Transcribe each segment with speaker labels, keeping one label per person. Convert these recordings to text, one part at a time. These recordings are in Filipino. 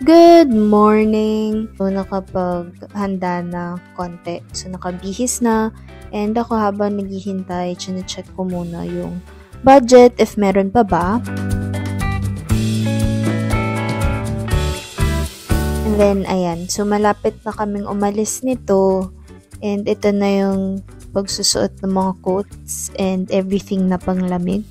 Speaker 1: Good morning! So, nakapaghanda na konti. So, nakabihis na. And ako habang naghihintay, chine-check ko muna yung budget if meron pa ba. And then, ayan. So, malapit na kaming umalis nito. And ito na yung pagsusuot ng mga coats and everything na panglamig.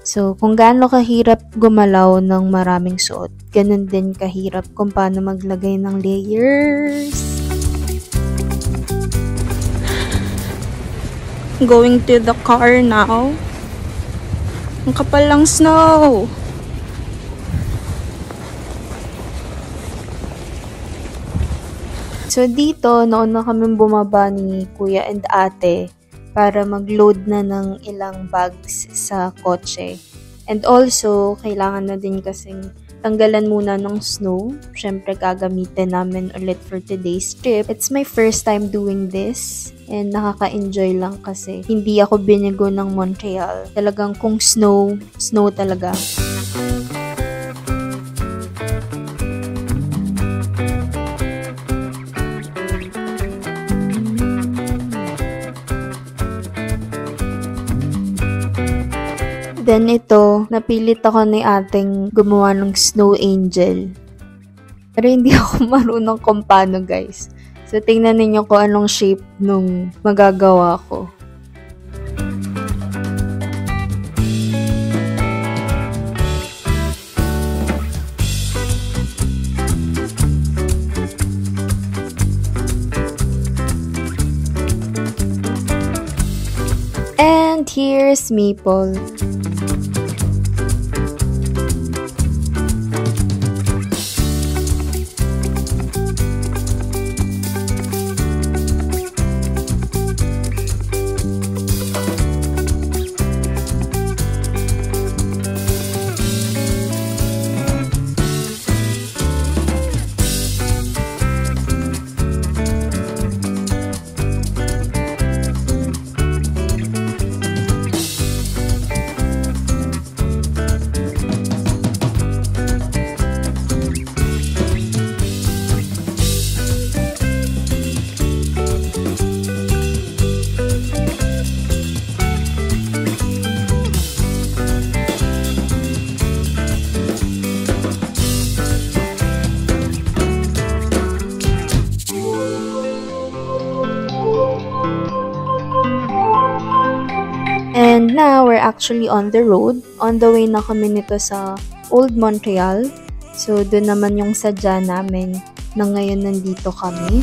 Speaker 1: So, kung gaano kahirap gumalaw ng maraming suot, ganun din kahirap kung paano maglagay ng layers. Going to the car now. Ang kapal lang snow. So, dito, noon na kami bumaba ni Kuya and Ate para mag-load na ng ilang bags sa kotse. And also, kailangan na din kasing tanggalan muna ng snow. Siyempre, gagamitin namin ulit for today's trip. It's my first time doing this. And nakaka-enjoy lang kasi hindi ako binigo ng Montreal. Talagang kung snow, snow talaga. Then ito, napilit ako ni ating gumawa ng snow angel. Pero hindi ako marunong kung paano, guys. So, tingnan ninyo kung anong shape nung magagawa ko. And here's Maple. And now, we're actually on the road. On the way na kami nito sa Old Montreal. So, doon naman yung sadya namin na ngayon nandito kami.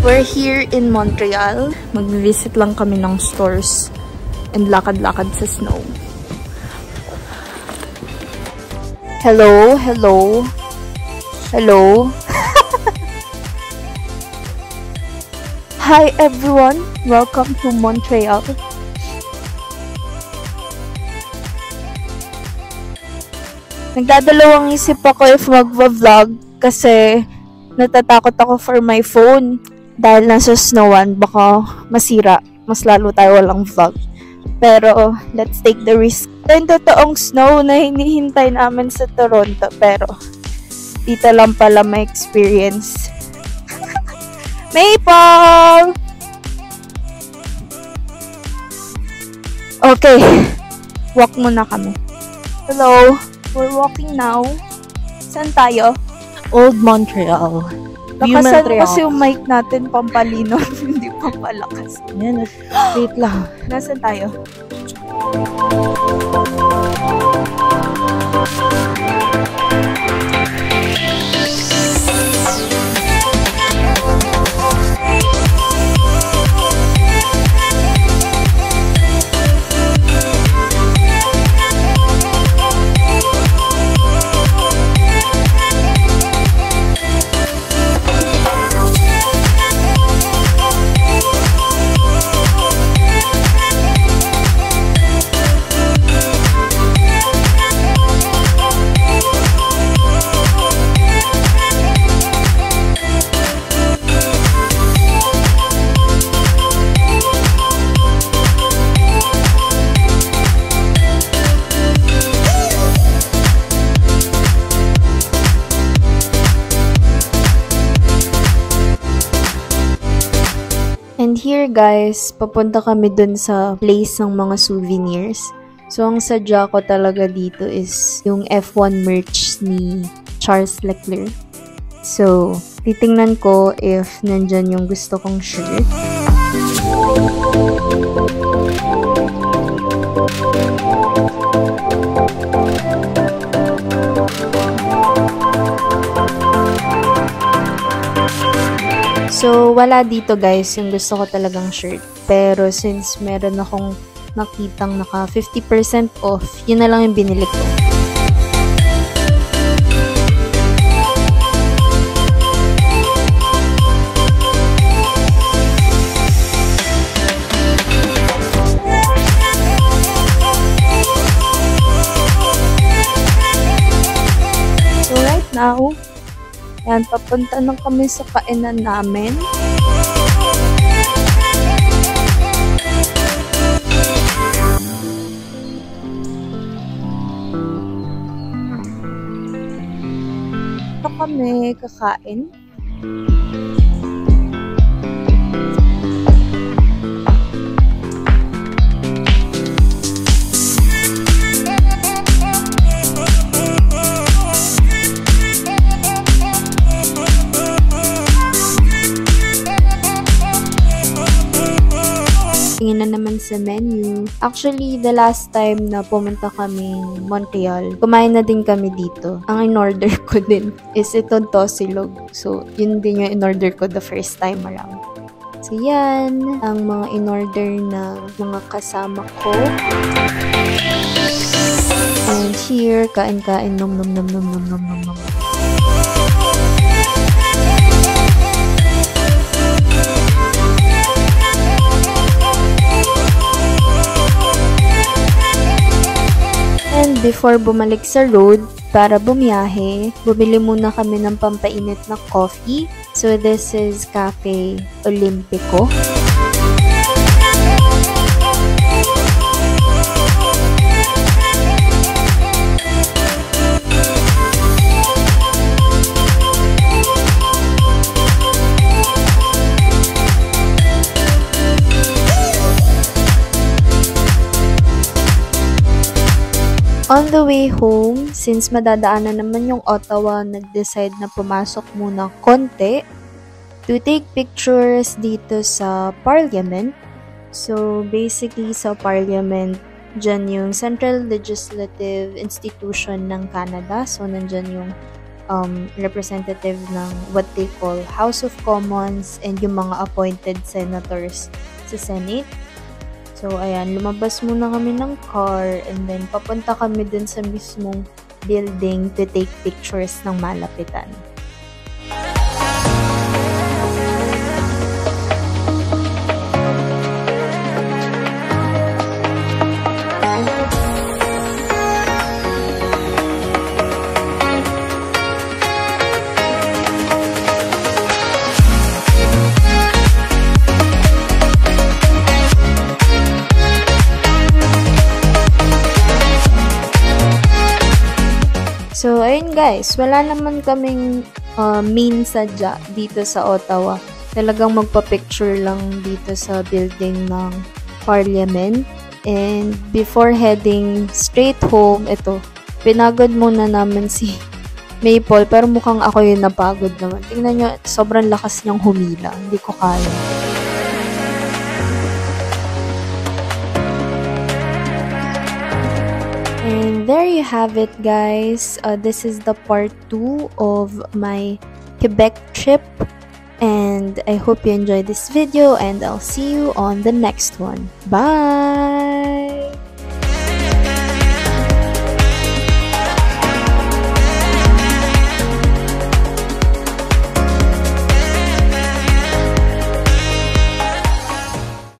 Speaker 1: We're here in Montreal. Mag-visit lang kami ng stores and lakad-lakad sa snow. Hello? Hello? Hello? Hi everyone! Welcome to Montreal. Nagdadalawang isip ako if mag-vlog kasi natatakot ako for my phone. Dahil nasa snowan, baka masira. Mas lalo tayo walang vlog. Pero, let's take the risk. Ito yung totoong snow na hinihintay namin sa Toronto. Pero, dito lang pala may experience. Maple! Okay. Walk muna kami. Hello. We're walking now. Saan tayo?
Speaker 2: Old Montreal.
Speaker 1: Lakasan kasi yung mic natin pampalino, hindi pampalakas.
Speaker 2: Yan, wait lang.
Speaker 1: Nasaan tayo? guys, papunta kami dun sa place ng mga souvenirs. So, ang sadya ko talaga dito is yung F1 merch ni Charles Leclerc. So, titingnan ko if nandyan yung gusto kong shirt. So, wala dito guys yung gusto ko talagang shirt. Pero since meron akong nakitang naka 50% off, yun na lang yung binili ko. So, right now, yan, papunta na kami sa kainan namin. Ito kami kakain. Tingin na naman sa menu. Actually, the last time na pumunta kami Montreal, kumain na din kami dito. Ang in-order ko din is itong tosilog. So, yun din yung in-order ko the first time around. So, yan ang mga in-order na mga kasama ko. And here, kain-kain, nom. And before bumalik sa road para bumiyahe, bumili muna kami ng pampainit na coffee. So this is Cafe Olimpico. On the way home, since madadaanan naman yung Ottawa, nag-decide na pumasok muna konti to take pictures dito sa Parliament. So, basically sa Parliament, dyan yung Central Legislative Institution ng Canada. So, nandyan yung representative ng what they call House of Commons and yung mga appointed senators sa Senate. So, ayan, lumabas muna kami ng car and then papunta kami dun sa mismong building to take pictures ng malapitan. So, ayun guys, wala naman kaming main sadya dito sa Ottawa. Talagang magpa-picture lang dito sa building ng Parliament. And before heading straight home, ito, pinagod muna namin si Maple, pero mukhang ako yung napagod naman. Tingnan nyo, sobrang lakas niyang humila. Hindi ko kaya. And there you have it, guys. This is the part 2 of my Quebec trip. And I hope you enjoyed this video and I'll see you on the next one. Bye!